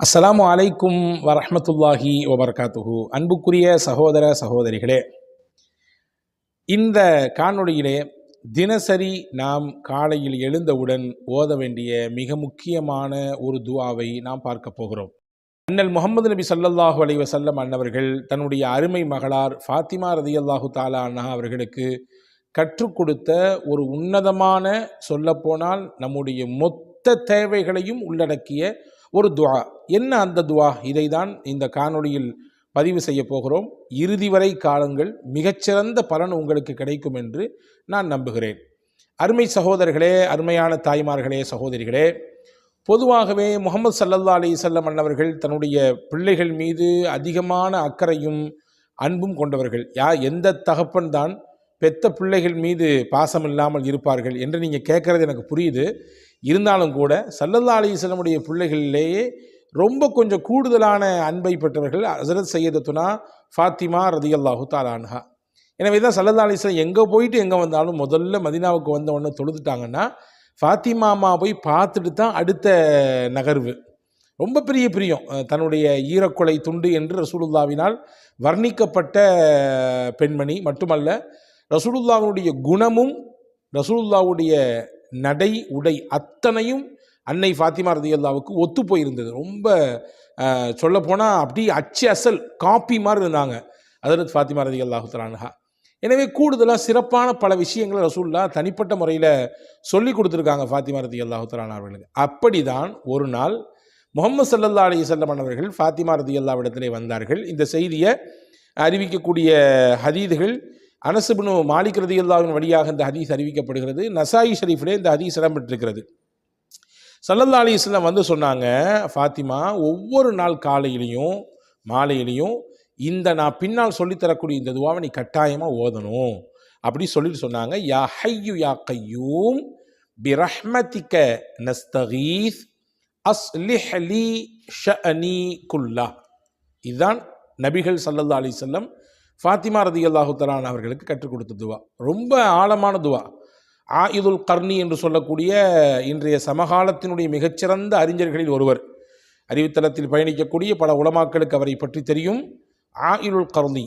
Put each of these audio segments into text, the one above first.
அஸ்ஸலாமு அலைக்கும் வரஹ்மத்துல்லாஹி வபரகாத்துஹு. அன்புக்குரிய சகோதர சகோதரிகளே, இந்த காணொளியிலே தினசரி நாம் காலையில் எழுந்தவுடன் ஓத வேண்டிய மிக முக்கியமான ஒரு துஆவை நாம் பார்க்க போகிறோம். அண்ணல் முஹம்மது நபி ஸல்லல்லாஹு அலைஹி வஸல்லம் அன்னவர்கள் தன்னுடைய அருமை மகளார் ஃபாத்திமா ரதியல்லாஹு தஆலா அன்ஹா அவர்களுக்கு கற்றுக் கொடுத்த ஒரு உன்னதமான, சொல்லப்போனால் நம்முடைய மொத்த தேவைகளையும் உள்ளடக்கிய ஒரு துஆ. என்ன அந்த துஆ? இதை தான் இந்த காணொளியில் பதிவு செய்ய போகிறோம். இறுதி வரை காலங்கள், மிகச்சிறந்த பலன் உங்களுக்கு கிடைக்கும் என்று நான் நம்புகிறேன். அருமை சகோதரர்களே, அருமையான தாய்மார்களே, சகோதரிகளே, பொதுவாகவே முஹம்மது ஸல்லல்லாஹு அலைஹி வஸல்லம் அன்னவர்கள் தன்னுடைய பிள்ளைகள் மீது அதிகமான அக்கறையும் அன்பும் கொண்டவர்கள். எந்த தகப்பன் தான் பெத்த பிள்ளைகள் மீது பாசம் இல்லாமல் இருப்பார்கள் என்று நீங்கள் கேட்குறது எனக்கு புரியுது. இருந்தாலும் கூட ஸல்லல்லாஹு அலைஹி வஸல்லமுடைய பிள்ளைகளிலேயே ரொம்ப கொஞ்சம் கூடுதலான அன்பை பெற்றவர்கள் ஹஸரத் சையதத்துனா ஃபாத்திமா ரதியல்லாஹு தஆலா அன்ஹா. எனவே தான் ஸல்லல்லாஹு அலைஹி வஸல்லம் எங்கே போயிட்டு எங்கே வந்தாலும் முதல்ல மதீனாவுக்கு வந்த உடனே தொழுதுட்டாங்கன்னா ஃபாத்திமா அம்மா போய் பார்த்துட்டு தான் அடுத்த நகர்வு. ரொம்ப பெரிய பிரியம். தன்னுடைய ஈரக்கொலை துண்டு என்று ரசூலுல்லாவினால் வர்ணிக்கப்பட்ட பெண்மணி மட்டுமல்ல, ரசூலுல்லாவுடைய குணமும் ரசூலுல்லாவுடைய நடை உடை அத்தனையும் அன்னை ஃபாத்திமா ரதியல்லாவுக்கு ஒத்து போயிருந்தது. ரொம்ப சொல்லப்போனால் அப்படியே அச்சு அசல் காப்பி மாதிரி இருந்தாங்க ஹஸரத் ஃபாத்திமா ரதியல்லாஹு தஆலா அன்ஹா. எனவே கூடுதலாக சிறப்பான பல விஷயங்களை ரசூலுல்லா தனிப்பட்ட முறையில் சொல்லி கொடுத்துருக்காங்க ஃபாத்திமா ரதியல்லாஹு தஆலா அவர்களுக்கு. அப்படி தான் ஒரு நாள் முஹம்மது ஸல்லல்லாஹு அலைஹி வஸல்லம் அவர்கள் ஃபாத்திமா ரதியல்லாஹ்விடத்திலே வந்தார்கள். இந்த செய்தியை அறிவிக்கக்கூடிய ஹதீதுகள் அனஸ் இப்னு மாலிக் ரதியல்லாஹுவின் வழியாக இந்த ஹதீஸ் அறிவிக்கப்படுகிறது. நசாயி ஷரீஃபிலே இந்த ஹதீஸ் இடம்பெற்றிருக்கிறது. ஸல்லல்லாஹு அலைஹி வஸல்லம் வந்து சொன்னாங்க, ஃபாத்திமா, ஒவ்வொரு நாள் காலையிலையும் மாலையிலையும் இந்த நான் பின்னால் சொல்லித்தரக்கூடிய இந்த துவாவை நீ கட்டாயமாக ஓதணும் அப்படி சொல்லிட்டு சொன்னாங்க. யா ஹய்யு யா கய்யூம் பிரஹ்மதிக நஸ்தகீஸ் அஸ்லிஹ் லி ஷஅனி குல்லா. இதுதான் நபிகள் ஸல்லல்லாஹு அலைஹி வஸல்லம் ஃபாத்திமா ரதியல்லாஹு தஆலா அவர்களுக்கு கற்றுக் கொடுத்த துவா. ரொம்ப ஆழமான துவா. ஆயிதுல் கர்னி என்று சொல்லக்கூடிய இன்றைய சமகாலத்தினுடைய மிகச்சிறந்த அறிஞர்களில் ஒருவர், அறிவுத்தளத்தில் பயணிக்கக்கூடிய பல உலமாக்களுக்கு அவரை பற்றி தெரியும். ஆயிதுல் கர்னி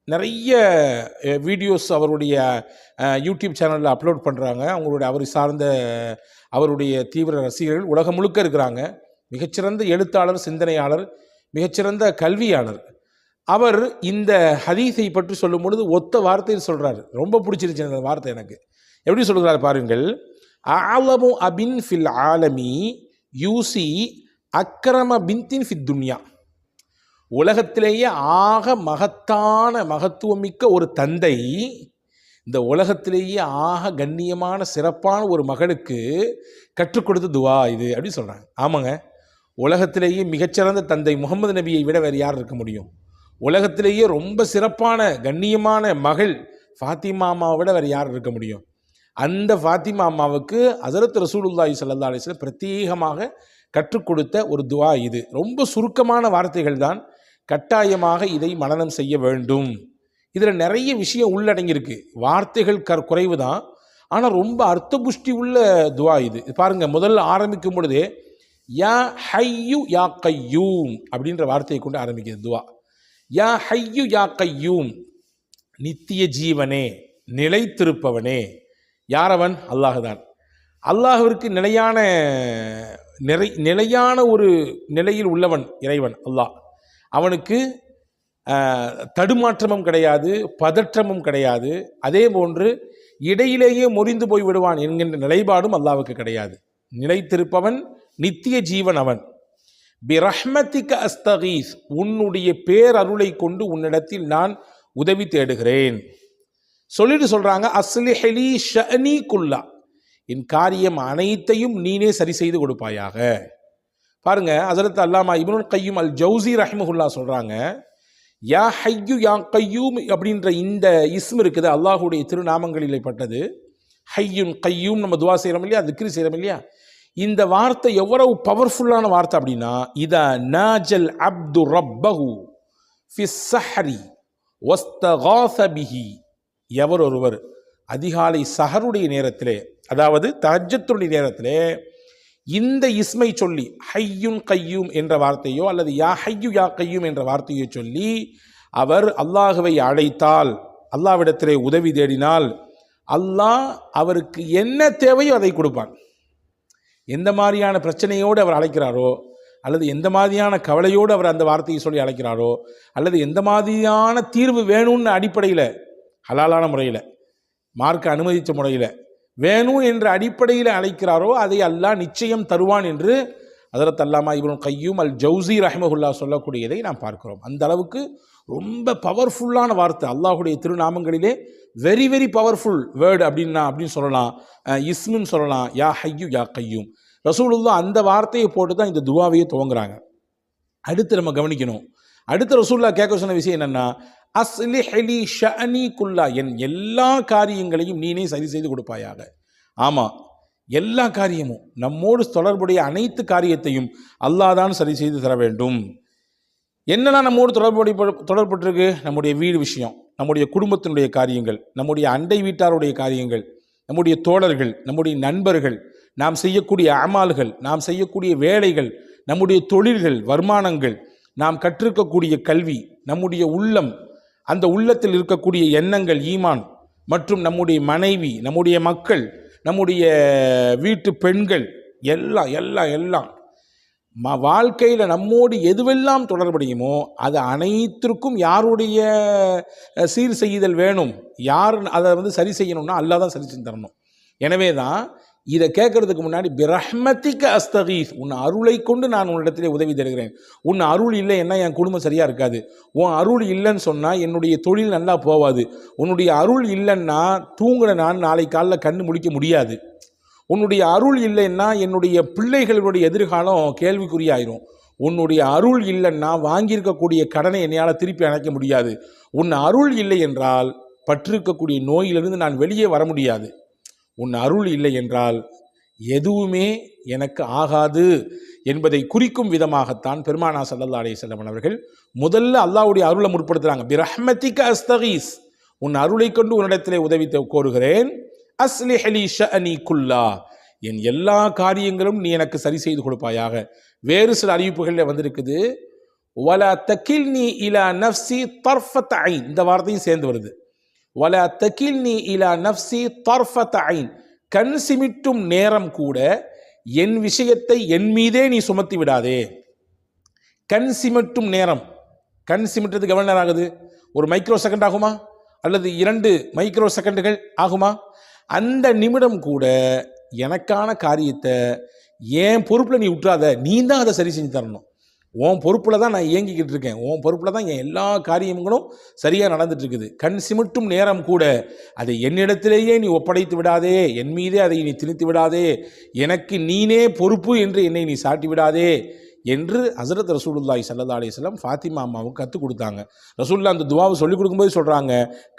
நிறைய வீடியோஸ் அவருடைய யூடியூப் சேனலில் அப்லோட் பண்ணுறாங்க. அவர் சார்ந்த அவருடைய தீவிர ரசிகர்கள் உலகம் முழுக்க இருக்கிறாங்க. மிகச்சிறந்த எழுத்தாளர், சிந்தனையாளர், மிகச்சிறந்த கல்வியாளர். அவர் இந்த ஹதீஸை பற்றி சொல்லும் பொழுது ஒத்த வார்த்தையில் சொல்கிறார். ரொம்ப பிடிச்சிருச்சு அந்த வார்த்தை எனக்கு. எப்படி சொல்கிறார் பாருங்கள். அலமு அபின் ஃபில் ஆலமி யூசி அக்ரம பின்தின் ஃபித் துன்யா. உலகத்திலேயே ஆக மகத்தான மகத்துவமிக்க ஒரு தந்தை இந்த உலகத்திலேயே ஆக கண்ணியமான சிறப்பான ஒரு மகளுக்கு கற்றுக் கொடுத்த துவா இது அப்படி சொல்கிறாங்க. ஆமாங்க, உலகத்திலேயே மிகச்சிறந்த தந்தை முகமது நபியை விட வேறு யார் இருக்க முடியும்? உலகத்திலேயே ரொம்ப சிறப்பான கண்ணியமான மகள் ஃபாத்திமா அம்மாவை விட வேறு யார் இருக்க முடியும்? அந்த ஃபாத்திமா அம்மாவுக்கு ஹஸரத் ரசூலுல்லாஹி ஸல்லல்லாஹு அலைஹி வஸல்லம் பிரத்யேகமாக கற்றுக் கொடுத்த ஒரு துஆ இது. ரொம்ப சுருக்கமான வார்த்தைகள் தான். கட்டாயமாக இதை மனனம் செய்ய வேண்டும். இதில் நிறைய விஷயம் உள்ளடங்கியிருக்கு. வார்த்தைகள் குறைவு தான், ஆனால் ரொம்ப அர்த்த புஷ்டி உள்ள துஆ இது. பாருங்கள், முதல்ல ஆரம்பிக்கும் பொழுதே யா ஹய்யு யா கய்யூம் அப்படின்ற வார்த்தையை கொண்டு ஆரம்பிக்கிறது துஆ. யா ஹய்யு யா கய்யூம், நித்திய ஜீவனே, நிலைத்திருப்பவனே. யாரவன்? அல்லாஹுதான். அல்லாஹுவிற்கு நிலையான ஒரு நிலையில் உள்ளவன் இறைவன் அல்லாஹ். அவனுக்கு தடுமாற்றமும் கிடையாது, பதற்றமும் கிடையாது. அதே போன்று இடையிலேயே முறிந்து போய் விடுவான் என்கின்ற நிலைப்பாடும் அல்லாஹ்வுக்கு கிடையாது. நிலைத்திருப்பவன், நித்திய ஜீவன் அவன். பிரஹ்மதிக அஸ்தகீஸ், உன்னுடைய பேரருளை கொண்டு உன்னிடத்தில் நான் உதவி தேடுகிறேன் சொல்லிட்டு சொல்றாங்க. அஸ்லிஹ் லி ஷஅனி குல்லா, என் காரியம் அனைத்தையும் நீனே சரி செய்து கொடுப்பாயாக. பாருங்க, ஹஸரத் அல்லாமா இப்னுல் கய்யூம் அல் ஜௌஸி ரஹ்மஹுல்லாஹ் சொல்றாங்க, யா ஹய்யு யா கய்யூம் அப்படின்ற இந்த இஸ்ம் இருக்குது, அல்லாஹுடைய திருநாமங்களில் பட்டது. ஹய்யுன் கய்யூம் நம்ம துவா செய்கிறோம் இல்லையா, திக்ர் செய்கிறோம் இல்லையா, இந்த வார்த்தை எவ்வளவு பவர்ஃபுல்லான வார்த்தை அப்படின்னா, இதா நாஜல் அப்து ரப்பஹு ஃபிஸ் ஸஹரி வஸ்தகாஸ பிஹி, எவர் ஒருவர் அதிகாலை சஹருடைய நேரத்திலே, அதாவது தஹஜ்ஜத்துடைய நேரத்திலே இந்த இஸ்மை சொல்லி ஹய்யுன் கையூம் என்ற வார்த்தையோ அல்லது யா ஹய்யு யா கையூம் என்ற வார்த்தையை சொல்லி அவர் அல்லாஹுவை அழைத்தால், அல்லாஹ்விடத்திலே உதவி தேடினால், அல்லாஹ் அவருக்கு என்ன தேவையோ அதை கொடுப்பான். எந்த மாதிரியான பிரச்சனையோடு அவர் அழைக்கிறாரோ, அல்லது எந்த மாதிரியான கவலையோடு அவர் அந்த வார்த்தையை சொல்லி அழைக்கிறாரோ, அல்லது எந்த மாதிரியான தீர்வு வேணும்னு அடிப்படையில், ஹலாலான முறையில், மார்க்க அனுமதித்த முறையில் வேணும் என்ற அடிப்படையில் அழைக்கிறாரோ அதை அல்லாஹ் நிச்சயம் தருவான் என்று ஹஜ்ரத் அல்லாமா இப்னு கையூம் அல் ஜௌசி ரஹ்மஹுல்லாஹ் சொல்லக்கூடியதை நாம் பார்க்கிறோம். அந்த அளவுக்கு ரொம்ப பவர்ஃபுல்லான வார்த்தை. அல்லாஹுடைய திருநாமங்களிலே வெரி வெரி பவர்ஃபுல் வேர்டு அப்படின்னு சொல்லலாம், இஸ்முன்னு சொல்லலாம், யா ஹய்யு யா கையூம். ரசூலுல்லாஹ் அந்த வார்த்தையை போட்டு தான் இந்த துவாவையே துவங்குறாங்க. அடுத்து நம்ம கவனிக்கணும், அடுத்து ரசூலுல்லாஹ் கேட்க சொன்ன விஷயம் என்னென்னா, அஸ்லிஹ் லி ஷஅனி குல்லா, என் எல்லா காரியங்களையும் நீனே சரி செய்து கொடுப்பாயாக. ஆமாம், எல்லா காரியமும் நம்மோடு தொடர்புடைய அனைத்து காரியத்தையும் அல்லாஹ் தான் சரி செய்து தர வேண்டும். என்னெல்லாம் நம்மோடு தொடர்புற்றிருக்கு? நம்முடைய வீடு விஷயம், நம்முடைய குடும்பத்தினுடைய காரியங்கள், நம்முடைய அண்டை வீட்டாருடைய காரியங்கள், நம்முடைய தோழர்கள், நம்முடைய நண்பர்கள், நாம் செய்யக்கூடிய அமால்கள், நாம் செய்யக்கூடிய வேலைகள், நம்முடைய தொழில்கள், வருமானங்கள், நாம் கற்றிருக்கக்கூடிய கல்வி, நம்முடைய உள்ளம், அந்த உள்ளத்தில் இருக்கக்கூடிய எண்ணங்கள், ஈமான், மற்றும் நம்முடைய மனைவி, நம்முடைய மக்கள், நம்முடைய வீட்டு பெண்கள், எல்லாம் வாழ்க்கையில் நம்மோடு எதுவெல்லாம் தொடர்புடையுமோ அது அனைத்திற்கும் யாருடைய சீர் செய்தல் வேணும், யார் அதை சரி செய்யணும்னா அல்லாஹ் தான் சரி செஞ்சு தரணும். எனவே தான் இதை கேட்கறதுக்கு முன்னாடி பிரஹ்மத்திக்க அஸ்தகீஸ், உன் அருளை கொண்டு நான் உன்னிடத்திலே உதவி தருகிறேன். உன் அருள் இல்லைன்னா என் குடும்பம் சரியாக இருக்காது. உன் அருள் இல்லைன்னு சொன்னால் என்னுடைய தொழில் நல்லா போகாது. உன்னுடைய அருள் இல்லைன்னா தூங்குற நான் நாளை காலையில் கண்ணு முழிக்க முடியாது. உன்னுடைய அருள் இல்லைன்னா என்னுடைய பிள்ளைகளுடைய எதிர்காலம் கேள்விக்குறியாயிரும். உன்னுடைய அருள் இல்லைன்னா வாங்கியிருக்கக்கூடிய கடனை என்னையால் திருப்பி அணைக்க முடியாது. உன் அருள் இல்லை என்றால் பற்றிருக்கக்கூடிய நோயிலிருந்து நான் வெளியே வர முடியாது. உன் அருள் இல்லை என்றால் எதுவுமே எனக்கு ஆகாது என்பதை குறிக்கும் விதமாகத்தான் பெருமானா ஸல்லல்லாஹு அலைஹி வஸல்லம் அவர்கள் முதல்ல அல்லாஹ்வுடைய அருளை முற்படுத்துகிறாங்க. பிரஹ்மத்திக அஸ்தகீஸ், உன் அருளை கொண்டு உன்னிடத்திலே உதவி கோருகிறேன். அஸ்லிஹ் லி ஷஅனி குல்லா, என் எல்லா காரியங்களும் நீ எனக்கு சரி செய்து கொடுப்பாயாக. வேறு சில அறிவிப்புகளில் வந்திருக்குது, வலா தகில்னி இலா நஃப்ஸி தர்ஃபத் ஐன், இந்த வார்த்தையும் சேர்ந்து வருது. வலா தகில்னி இலா நஃப்ஸி தர்ஃபத் ஐன், கண் சிமிட்டும் நேரம் கூட என் விஷயத்தை என் மீதே நீ சுமத்தி விடாதே. கண் சிமிட்டும் நேரம், கண் சிமிட்டுறதுக்கு எவ்வளோ நேரம் ஆகுது? ஒரு மைக்ரோ செகண்ட் ஆகுமா? அல்லது 2 மைக்ரோ செகண்டுகள் ஆகுமா? அந்த நிமிடம் கூட எனக்கான காரியத்தை என் பொறுப்பில் நீ விட்டுறாத, நீ தான் அதை சரி செஞ்சு தரணும். உன் பொறுப்பில் தான் நான் இயங்கிக்கிட்டு இருக்கேன், உன் பொறுப்பில் தான் என் எல்லா காரியங்களும் சரியாக நடந்துட்டு இருக்குது. கண் சிமிட்டும் நேரம் கூட அதை என்னிடத்திலேயே நீ ஒப்படைத்து விடாதே, என் மீதே அதை நீ திணித்து விடாதே, எனக்கு நீனே பொறுப்பு என்று என்னை நீ சாட்டி விடாதே என்று ஹஸரத் ரசூலுல்லாஹி ஸல்லல்லாஹு அலைஹி வஸல்லம் ஃபாத்திமா அம்மாவுக்கு கற்றுக் கொடுத்தாங்க. ரசூலுல்லாஹ் அந்த துவாவை சொல்லிக் கொடுக்கும்போது சொல்கிறாங்க,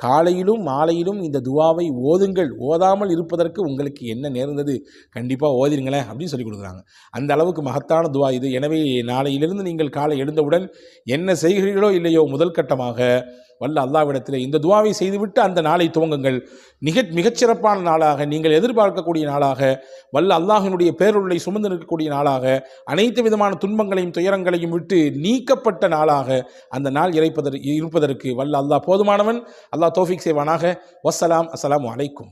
காலையிலும் மாலையிலும் இந்த துவாவை ஓதுங்கள், ஓதாமல் இருப்பதற்கு உங்களுக்கு என்ன நேர்ந்தது, கண்டிப்பாக ஓதிருங்களேன் அப்படின்னு சொல்லி கொடுக்குறாங்க. அந்த அளவுக்கு மகத்தான துவா இது. எனவே நாளையிலிருந்து நீங்கள் காலை எழுந்தவுடன் என்ன செய்கிறீர்களோ இல்லையோ, முதல் கட்டமாக வல்ல அல்லாஹ்விடத்தில் இந்த துவாவை செய்துவிட்டு அந்த நாளை துவங்குங்கள். மிகச்சிறப்பான நாளாக, நீங்கள் எதிர்பார்க்கக்கூடிய நாளாக, வல்ல அல்லாஹினுடைய பேருள்ளை சுமந்து நிற்கக்கூடிய நாளாக, அனைத்து விதமான துன்பங்களையும் துயரங்களையும் விட்டு நீக்கப்பட்ட நாளாக அந்த நாள் இருப்பதற்கு வல்ல அல்லாஹ் போதுமானவன். அல்லாஹ் தௌஃபீக் செய்வானாக. வஸ்ஸலாம். அஸ்ஸலாமு அலைக்கும்.